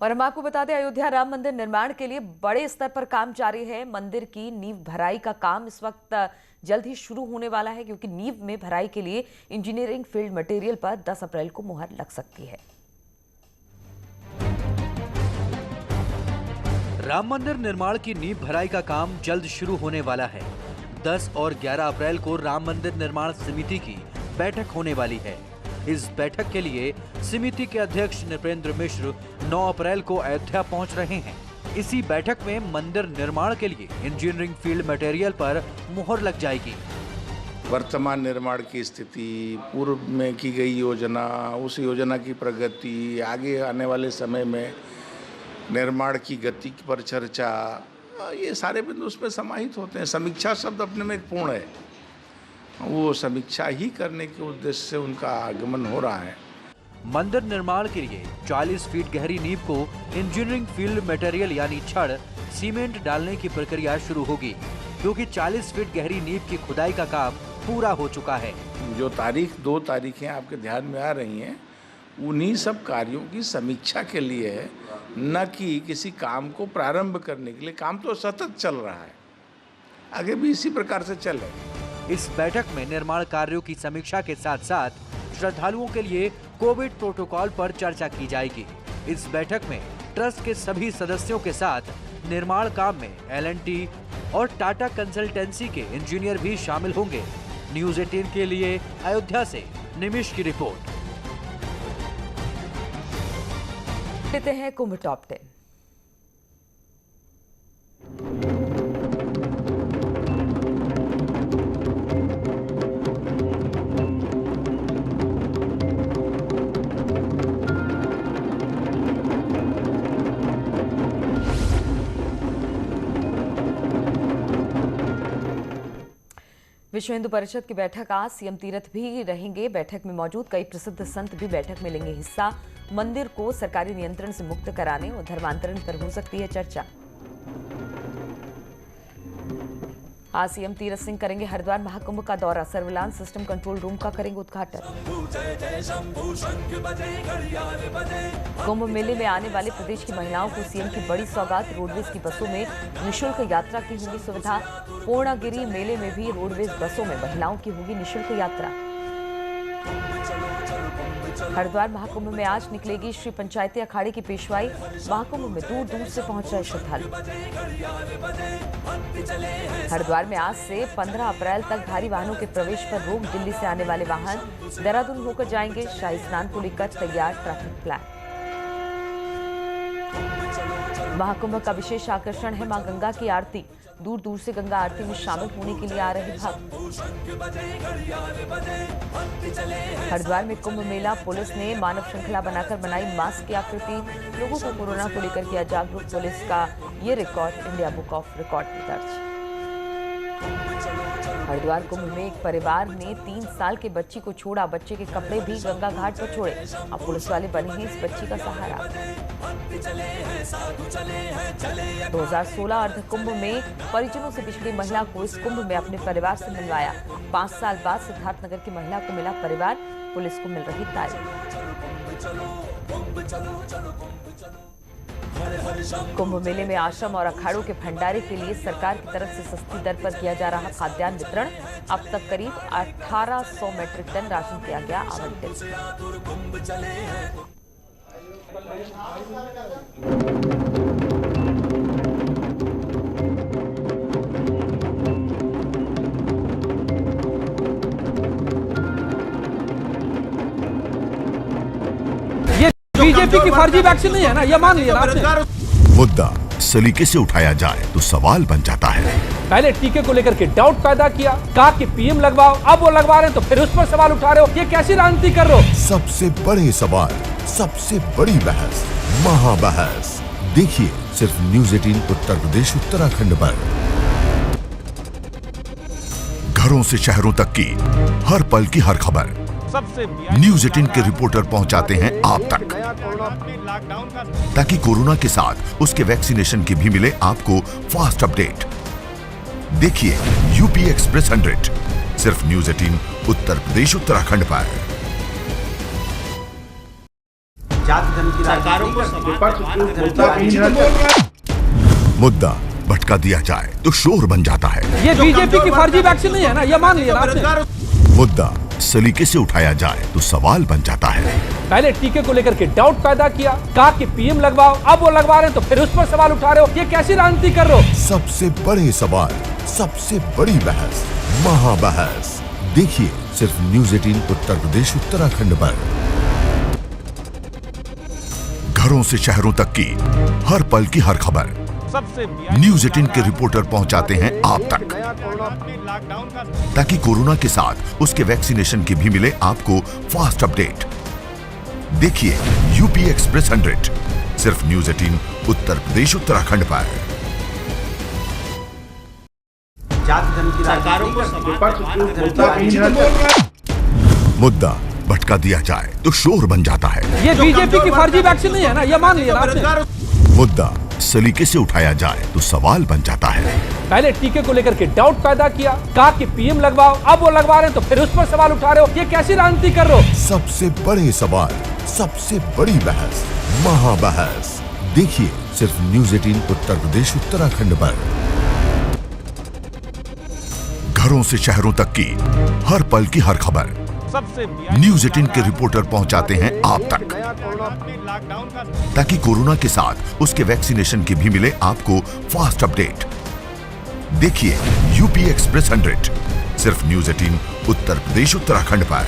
और हम आपको बता दें, अयोध्या राम मंदिर निर्माण के लिए बड़े स्तर पर काम जारी है। मंदिर की नींव भराई का काम इस वक्त जल्द ही शुरू होने वाला है, क्योंकि नींव में भराई के लिए इंजीनियरिंग फील्ड मटेरियल पर 10 अप्रैल को मुहर लग सकती है। राम मंदिर निर्माण की नींव भराई का काम जल्द शुरू होने वाला है। 10 और 11 अप्रैल को राम मंदिर निर्माण समिति की बैठक होने वाली है। इस बैठक के लिए समिति के अध्यक्ष नृपेंद्र मिश्र 9 अप्रैल को अयोध्या पहुंच रहे हैं। इसी बैठक में मंदिर निर्माण के लिए इंजीनियरिंग फील्ड मटेरियल पर मुहर लग जाएगी। वर्तमान निर्माण की स्थिति, पूर्व में की गई योजना, उस योजना की प्रगति, आगे आने वाले समय में निर्माण की गति पर चर्चा, ये सारे बिंदु उसमें समाहित होते हैं। समीक्षा शब्द अपने में एक पूर्ण है, वो समीक्षा ही करने के उद्देश्य से उनका आगमन हो रहा है। मंदिर निर्माण के लिए 40 फीट गहरी नींव को इंजीनियरिंग फील्ड मटेरियल यानी छड़ सीमेंट डालने की प्रक्रिया शुरू होगी, क्योंकि 40 फीट गहरी नींव की खुदाई का काम पूरा हो चुका है। जो 2 तारीखें आपके ध्यान में आ रही हैं, उन्हीं सब कार्यों की समीक्षा के लिए है, न कि किसी काम को प्रारंभ करने के लिए। काम तो सतत चल रहा है, आगे भी इसी प्रकार से चले। इस बैठक में निर्माण कार्यों की समीक्षा के साथ साथ श्रद्धालुओं के लिए कोविड प्रोटोकॉल पर चर्चा की जाएगी। इस बैठक में ट्रस्ट के सभी सदस्यों के साथ निर्माण काम में L&T और टाटा कंसल्टेंसी के इंजीनियर भी शामिल होंगे। न्यूज़ 18 के लिए अयोध्या से निमिष की रिपोर्ट। लेते हैं कुंभ टॉप 10। विश्व हिंदू परिषद की बैठक आज, सीएम तीरथ भी रहेंगे। बैठक में मौजूद कई प्रसिद्ध संत भी बैठक में लेंगे हिस्सा। मंदिर को सरकारी नियंत्रण से मुक्त कराने और धर्मांतरण पर हो सकती है चर्चा। आज सीएम तीरथ सिंह करेंगे हरिद्वार महाकुंभ का दौरा। सर्विलांस सिस्टम कंट्रोल रूम का करेंगे उद्घाटन। कुंभ मेले में आने वाले प्रदेश की महिलाओं को सीएम की बड़ी सौगात। रोडवेज की बसों में निःशुल्क यात्रा की होगी सुविधा। पूर्णागिरी मेले में भी रोडवेज बसों में महिलाओं की होगी निःशुल्क यात्रा। हरिद्वार महाकुंभ में आज निकलेगी श्री पंचायती अखाड़े की पेशवाई। महाकुंभ में दूर दूर से पहुंच रहे श्रद्धालु। हरिद्वार में आज से 15 अप्रैल तक भारी वाहनों के प्रवेश पर रोक। दिल्ली से आने वाले वाहन देहरादून होकर जाएंगे। शाही स्नान को लेकर तैयार ट्रैफिक प्लान। महाकुंभ का विशेष आकर्षण है मां गंगा की आरती। दूर दूर से गंगा आरती में शामिल होने के लिए आ रहे भक्त। हरिद्वार में कुंभ मेला पुलिस ने मानव श्रृंखला बनाकर बनाई मास्क की आकृति। लोगों को कोरोना को लेकर किया जागरूक। पुलिस का ये record India book of record में दर्ज। हरिद्वार कुंभ में एक परिवार ने 3 साल के बच्ची को छोड़ा। बच्चे के कपड़े भी गंगा घाट पर छोड़े। अब पुलिस वाले बने हैं इस बच्ची का सहारा। 2016 अर्ध कुंभ में परिजनों से पिछड़ी महिला को इस कुंभ में अपने परिवार से मिलवाया। 5 साल बाद सिद्धार्थनगर की महिला को मिला परिवार। पुलिस को मिल रही तारीफ। कुंभ मेले में आश्रम और अखाड़ों के भंडारे के लिए सरकार की तरफ से सस्ती दर पर किया जा रहा खाद्यान्न वितरण। अब तक करीब 1800 मैट्रिक टन राशन किया गया आवंटित। बीजेपी की फर्जी वैक्सीन नहीं है ना, ये मान लिया आपने। मुद्दा सलीके से उठाया जाए तो सवाल बन जाता है। पहले टीके को लेकर के डाउट पैदा किया, कहा कि पीएम लगवाओ, अब वो लगवा रहे हैं तो फिर उस पर सवाल उठा रहे हो। ये कैसी राजनीति कर रहे हो? सबसे बड़े सवाल, सबसे बड़ी बहस, महाबहस देखिए सिर्फ न्यूज़ 18 उत्तर प्रदेश उत्तराखंड पर। घरों से शहरों तक की हर पल की हर खबर न्यूज़ 18 के रिपोर्टर पहुंचाते हैं आप तक, ताकि कोरोना के साथ उसके वैक्सीनेशन की भी मिले आपको फास्ट अपडेट। देखिए यूपी एक्सप्रेस 100 सिर्फ न्यूज़ 18 उत्तर प्रदेश उत्तराखंड पर। मुद्दा भटका दिया जाए तो शोर बन जाता है। ये बीजेपी की फर्जी वैक्सीन नहीं है ना, ये मान लिया ना आपने। मुद्दा सलीके से उठाया जाए तो सवाल बन जाता है। पहले टीके को लेकर के डाउट पैदा किया, कहा कि पीएम लगवाओ, अब वो लगवा रहे हैं तो फिर उस पर सवाल उठा रहे हो, ये कैसी राजनीति कर रहे हो? सबसे बड़े सवाल, सबसे बड़ी बहस, महाबहस देखिए सिर्फ न्यूज़ 18 उत्तर प्रदेश उत्तराखंड पर। घरों से शहरों तक की हर पल की हर खबर न्यूज़ 18 के रिपोर्टर पहुंचाते हैं आप तक, ताकि कोरोना के साथ उसके वैक्सीनेशन की भी मिले आपको फास्ट अपडेट। देखिए यूपी एक्सप्रेस 100 सिर्फ न्यूज़ 18 उत्तर प्रदेश उत्तराखंड पर। मुद्दा भटका दिया जाए तो शोर बन जाता है। ये बीजेपी की फर्जी वैक्सीन नहीं है ना, ये मान लिया ना आपने। मुद्दा सलीके से उठाया जाए तो सवाल बन जाता है। पहले टीके को लेकर के डाउट पैदा किया, कहा कि पीएम लगवाओ, अब वो लगवा रहे हैं तो फिर उस पर सवाल उठा रहे हो, ये कैसी राजनीति कर रहे हो? सबसे बड़े सवाल, सबसे बड़ी बहस, महाबहस देखिए सिर्फ न्यूज़ 18 उत्तर प्रदेश उत्तराखंड पर। घरों से शहरों तक की हर पल की हर खबर न्यूज़ 18 के रिपोर्टर पहुंचाते हैं आप तक, ताकि कोरोना के साथ उसके वैक्सीनेशन की भी मिले आपको फास्ट अपडेट। देखिए यूपी एक्सप्रेस 100 सिर्फ न्यूज़ 18 उत्तर प्रदेश उत्तराखंड पर।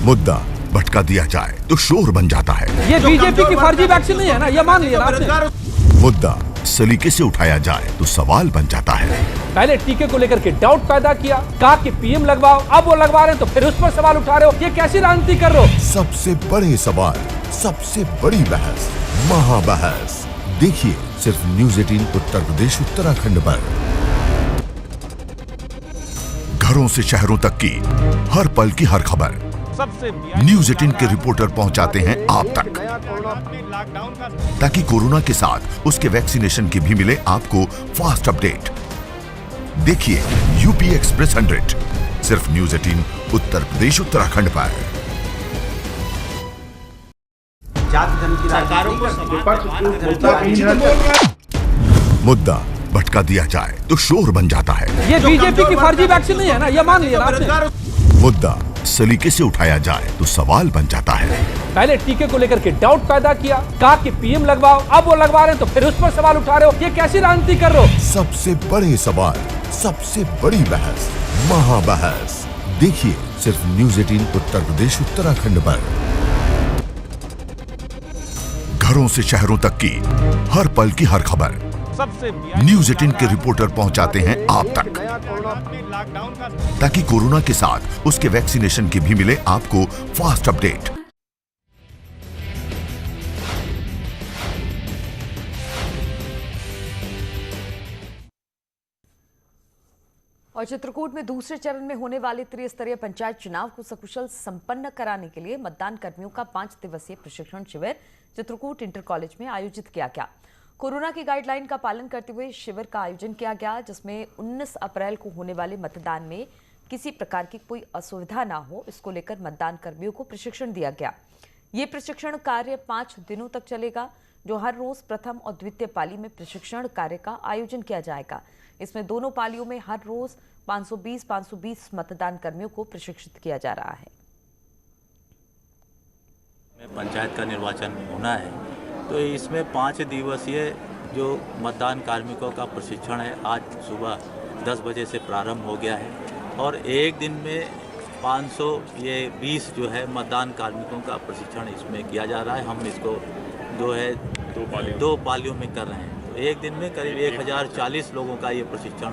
मुद्दा भटका दिया जाए तो शोर बन जाता है। ये बीजेपी की फर्जी वैक्सीन नहीं है ना, ये मान लिया ना आपने। मुद्दा सलीके से उठाया जाए तो सवाल बन जाता है। पहले टीके को लेकर के डाउट पैदा किया, कहा कि पीएम लगवाओ, अब वो लगवा रहे हैं तो फिर उस पर सवाल उठा रहे हो, ये कैसी राजनीति कर रहे हो? सबसे बड़े सवाल, सबसे बड़ी बहस, महाबहस देखिए सिर्फ न्यूज़ 18 उत्तर प्रदेश उत्तराखंड पर। घरों से शहरों तक की हर पल की हर खबर न्यूज़ 18 के रिपोर्टर पहुंचाते हैं आप तक, ताकि कोरोना के साथ उसके वैक्सीनेशन की भी मिले आपको फास्ट अपडेट। देखिए यूपी एक्सप्रेस 100 सिर्फ न्यूज़ 18 उत्तर प्रदेश उत्तराखंड पर। मुद्दा भटका दिया जाए तो शोर बन जाता है। ये बीजेपी की फर्जी वैक्सीन नहीं है ना, ये मान लिया ना आपने। मुद्दा सलीके से उठाया जाए तो सवाल बन जाता है। पहले टीके को लेकर के डाउट पैदा किया, कहा कि पीएम लगवाओ, अब वो लगवा रहे हैं तो फिर उस पर सवाल उठा रहे हो, ये कैसी राजनीति कर रहे हो? सबसे बड़े सवाल, सबसे बड़ी बहस, महाबहस देखिए सिर्फ न्यूज़ 18 उत्तर प्रदेश उत्तराखंड पर। घरों से शहरों तक की हर पल की हर खबर न्यूज़ 18 के रिपोर्टर पहुंचाते हैं आप तक, ताकि कोरोना के साथ उसके वैक्सीनेशन की भी मिले आपको फास्ट अपडेट। और चित्रकूट में दूसरे चरण में होने वाले त्रिस्तरीय पंचायत चुनाव को सकुशल संपन्न कराने के लिए मतदान कर्मियों का 5 दिवसीय प्रशिक्षण शिविर चित्रकूट इंटर कॉलेज में आयोजित किया गया। कोरोना की गाइडलाइन का पालन करते हुए शिविर का आयोजन किया गया, जिसमें 19 अप्रैल को होने वाले मतदान में किसी प्रकार की कोई असुविधा ना हो, इसको लेकर मतदान कर्मियों को प्रशिक्षण दिया गया। ये प्रशिक्षण कार्य 5 दिनों तक चलेगा, जो हर रोज प्रथम और द्वितीय पाली में प्रशिक्षण कार्य का आयोजन किया जाएगा। इसमें दोनों पालियों में हर रोज 520 मतदान कर्मियों को प्रशिक्षित किया जा रहा है। पंचायत का निर्वाचन होना है, तो इसमें 5 दिवसीय जो मतदान कार्मिकों का प्रशिक्षण है, आज सुबह 10 बजे से प्रारंभ हो गया है और एक दिन में 520 जो है मतदान कार्मिकों का प्रशिक्षण इसमें किया जा रहा है। हम इसको दो पालियों में कर रहे हैं, तो एक दिन में करीब 1040 लोगों का ये प्रशिक्षण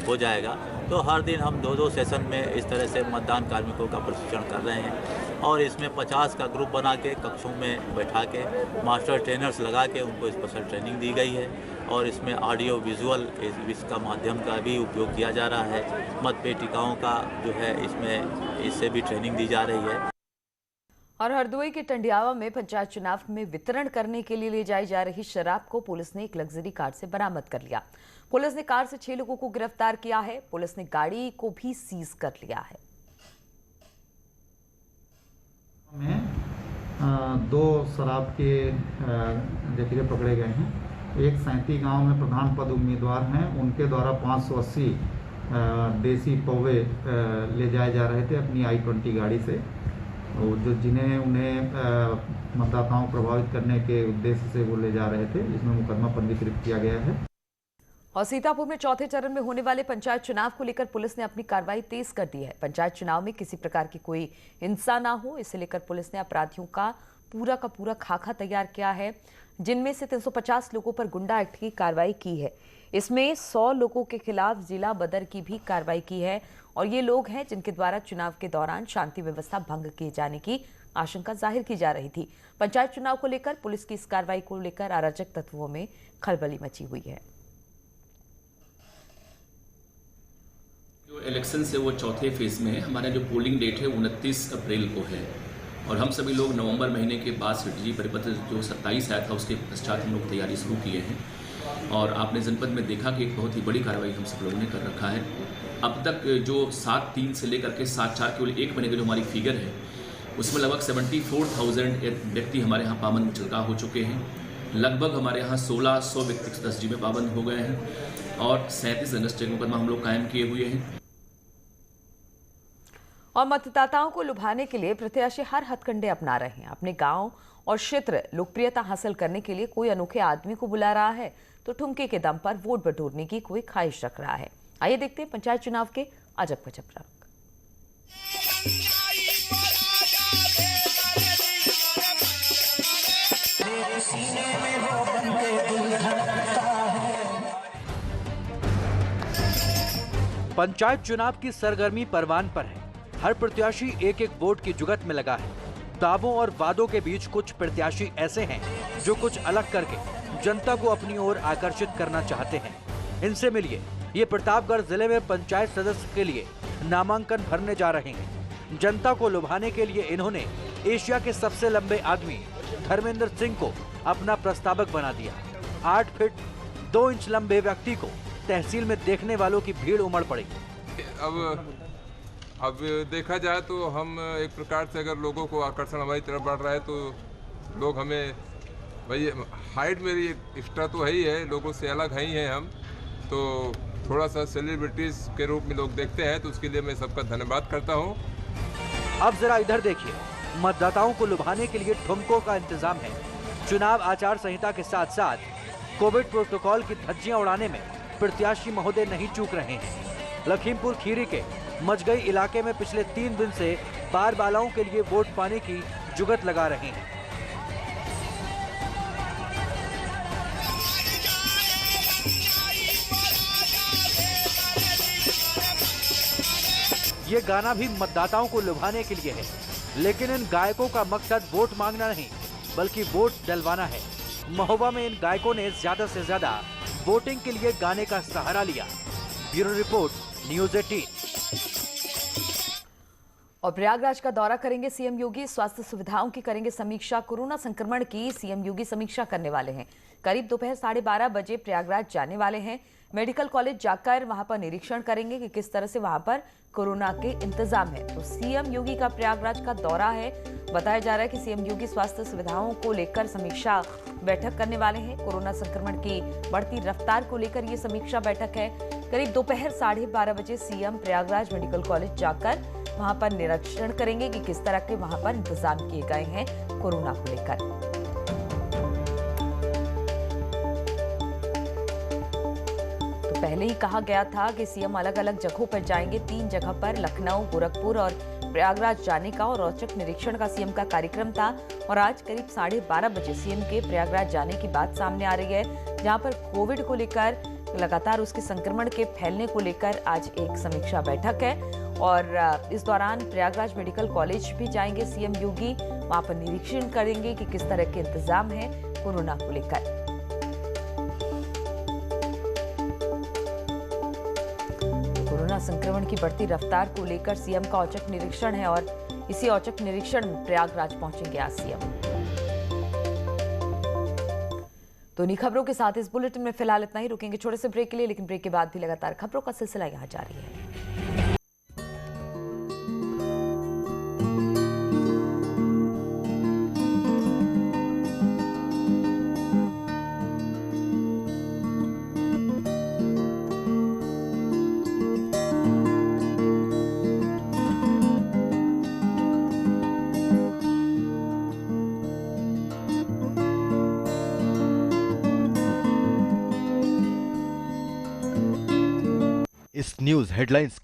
हो जाएगा। तो हर दिन हम 2-2 सेशन में इस तरह से मतदान कार्मिकों का प्रशिक्षण कर रहे हैं और इसमें 50 का ग्रुप बना के कक्षों में बैठा के मास्टर ट्रेनर्स लगा के उनको स्पेशल ट्रेनिंग दी गई है और इसमें ऑडियो विजुअल इसका माध्यम का भी उपयोग किया जा रहा है। मतपेटिकाओं का जो है इसमें इससे भी ट्रेनिंग दी जा रही है। और हरदोई के टंडियावा में पंचायत चुनाव में वितरण करने के लिए ले जाई जा रही शराब को पुलिस ने एक लग्जरी कार से बरामद कर लिया। पुलिस ने कार से 6 लोगों को गिरफ्तार किया है। पुलिस ने गाड़ी को भी सीज कर लिया है। दो शराब के जखीरे पकड़े गए हैं। एक सैंती गांव में प्रधान पद उम्मीदवार हैं, उनके द्वारा 580 देसी पौवे ले जाए जा रहे थे अपनी I-20 गाड़ी से, और जो जिन्हें उन्हें मतदाताओं को प्रभावित करने के उद्देश्य से वो ले जा रहे थे, जिसमें मुकदमा पंजीकृत किया गया है। और सीतापुर में चौथे चरण में होने वाले पंचायत चुनाव को लेकर पुलिस ने अपनी कार्रवाई तेज कर दी है। पंचायत चुनाव में किसी प्रकार की कोई हिंसा ना हो, इसे लेकर पुलिस ने अपराधियों का पूरा खाका तैयार किया है, जिनमें से 350 लोगों पर गुंडा एक्ट की कार्रवाई की है। इसमें 100 लोगों के खिलाफ जिला बदर की भी कार्रवाई की है, और ये लोग हैं जिनके द्वारा चुनाव के दौरान शांति व्यवस्था भंग किए जाने की आशंका जाहिर की जा रही थी। पंचायत चुनाव को लेकर पुलिस की इस कार्रवाई को लेकर अराजक तत्वों में खलबली मची हुई है। जो इलेक्शन से वो चौथे फेज में है। हमारा जो पोलिंग डेट है 29 अप्रैल को है, और हम सभी लोग नवंबर महीने के बाद सिटी परिपत्र जो 27 आया था उसके पश्चात हम लोग तैयारी शुरू किए हैं। और आपने जनपद में देखा कि एक बहुत ही बड़ी कार्रवाई हम सब लोगों ने कर रखा है। अब तक जो 7-3 से लेकर के 7-4 केवल एक महीने की जो हमारी फिगर है, उसमें लगभग 74,000 व्यक्ति हमारे यहाँ पाबंद चलका हो चुके हैं। लगभग हमारे यहाँ 1600 व्यक्ति तस्जी में पाबंद हो गए हैं, और 37 रजिस्ट्रेशन मुकदमा हम लोग कायम किए हुए हैं। और मतदाताओं को लुभाने के लिए प्रत्याशी हर हथकंडे अपना रहे हैं। अपने गांव और क्षेत्र लोकप्रियता हासिल करने के लिए कोई अनोखे आदमी को बुला रहा है, तो ठुमके के दम पर वोट बटोरने की कोई ख्वाहिश रख रहा है। आइए देखते हैं पंचायत चुनाव के अजब गजब रंग। पंचायत चुनाव की सरगर्मी परवान पर है। हर प्रत्याशी एक एक वोट की जुगत में लगा है। दावों और वादों के बीच कुछ प्रत्याशी ऐसे हैं जो कुछ अलग करके जनता को अपनी ओर आकर्षित करना चाहते हैं। इनसे मिलिए, ये प्रतापगढ़ जिले में पंचायत सदस्य के लिए नामांकन भरने जा रहे हैं। जनता को लुभाने के लिए इन्होंने एशिया के सबसे लंबे आदमी धर्मेंद्र सिंह को अपना प्रस्तावक बना दिया। 8 फीट 2 इंच लंबे व्यक्ति को तहसील में देखने वालों की भीड़ उमड़ पड़ी। अब देखा जाए तो हम एक प्रकार से अगर लोगों को आकर्षण हमारी तरफ बढ़ रहा है, तो लोग हमें, भाई हाइट मेरी एक्स्ट्रा तो है ही है, लोगों से अलग है ही हैं हम, तो थोड़ा सा सेलिब्रिटीज के रूप में लोग देखते हैं, तो उसके लिए मैं सबका धन्यवाद करता हूँ। अब जरा इधर देखिए, मतदाताओं को लुभाने के लिए ठुमकों का इंतजाम है। चुनाव आचार संहिता के साथ साथ कोविड प्रोटोकॉल की धज्जियां उड़ाने में प्रत्याशी महोदय नहीं चूक रहे हैं। लखीमपुर खीरी के मजगई इलाके में पिछले 3 दिन से बार बालाओं के लिए वोट पाने की जुगत लगा रहे हैं। ये गाना भी मतदाताओं को लुभाने के लिए है, लेकिन इन गायकों का मकसद वोट मांगना नहीं बल्कि वोट डलवाना है। महोबा में इन गायकों ने ज्यादा से ज्यादा वोटिंग के लिए गाने का सहारा लिया। Bureau report, news 18। और प्रयागराज का दौरा करेंगे सीएम योगी। स्वास्थ्य सुविधाओं की करेंगे समीक्षा। कोरोना संक्रमण की सीएम योगी समीक्षा करने वाले हैं। करीब दोपहर 12:30 बजे प्रयागराज जाने वाले हैं। मेडिकल कॉलेज जाकर वहां पर निरीक्षण करेंगे कि किस तरह से वहां पर कोरोना के इंतजाम है। तो सीएम योगी का प्रयागराज का दौरा है। बताया जा रहा है कि सीएम योगी स्वास्थ्य सुविधाओं को लेकर समीक्षा बैठक करने वाले हैं। कोरोना संक्रमण की बढ़ती रफ्तार को लेकर ये समीक्षा बैठक है। करीब दोपहर 12:30 बजे सीएम प्रयागराज मेडिकल कॉलेज जाकर वहां पर निरीक्षण करेंगे कि किस तरह के वहां पर इंतजाम किए गए हैं कोरोना को लेकर। तो पहले ही कहा गया था कि सीएम अलग अलग जगहों पर जाएंगे। 3 जगह पर लखनऊ, गोरखपुर और प्रयागराज जाने का और औचक निरीक्षण का सीएम का कार्यक्रम था। और आज करीब 12:30 बजे सीएम के प्रयागराज जाने की बात सामने आ रही है, जहां पर कोविड को लेकर लगातार उसके संक्रमण के फैलने को लेकर आज एक समीक्षा बैठक है। और इस दौरान प्रयागराज मेडिकल कॉलेज भी जाएंगे सीएम योगी। वहां पर निरीक्षण करेंगे कि किस तरह के इंतजाम है कोरोना को लेकर। कोरोना संक्रमण की बढ़ती रफ्तार को लेकर सीएम का औचक निरीक्षण है और इसी औचक निरीक्षण में प्रयागराज पहुंचेंगे आज सीएम। तो इन्हीं खबरों के साथ इस बुलेटिन में फिलहाल इतना ही। रुकेंगे छोटे से ब्रेक के लिए, लेकिन ब्रेक के बाद भी लगातार खबरों का सिलसिला यहां जारी है। इस न्यूज हेडलाइंस